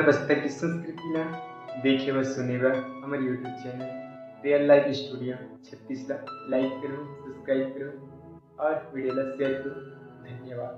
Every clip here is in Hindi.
बस्तर की संस्कृति ना देखे व सुने व हमारे YouTube channel real life studio 36 ला लाइक करो, सब्सक्राइब करो और वीडियो ला शेयर करो। धन्यवाद।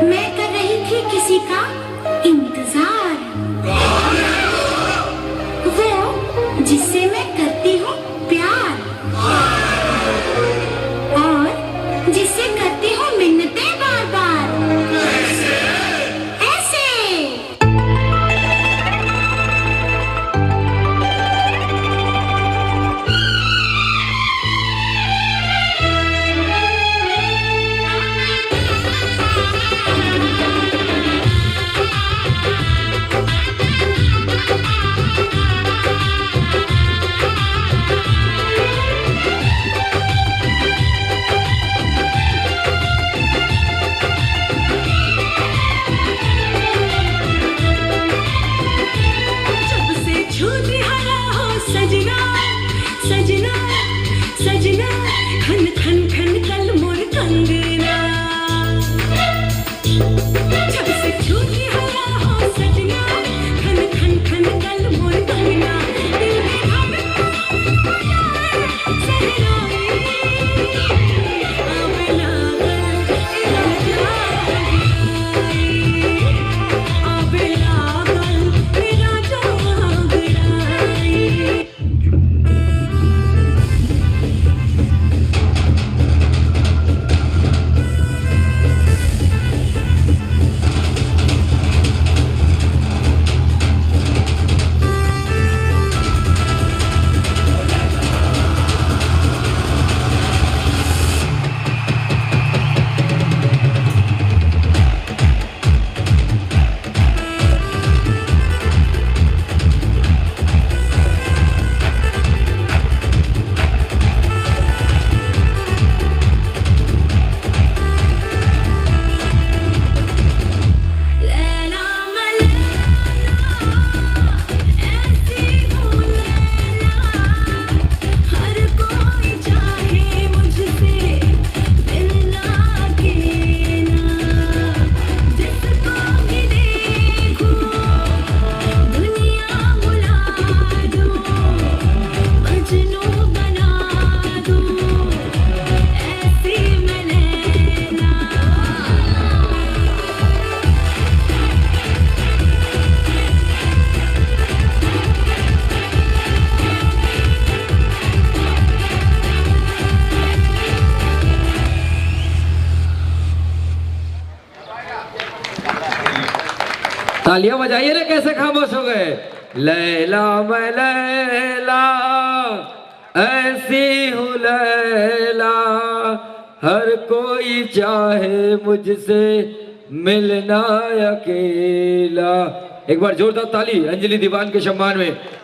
मैं कर रही थी किसी का इंतजार। कौन है वो जिससे मैं करती हूँ प्यार और जिससे करती हूँ मिन्नतें बार बार। ऐसे तालियां बजाइए ना, कैसे खामोश हो गए। लैला मैं लैला ऐसी हूँ लैला, हर कोई चाहे मुझसे मिलना अकेला। एक बार जोरदार ताली अंजलि दीवान के सम्मान में।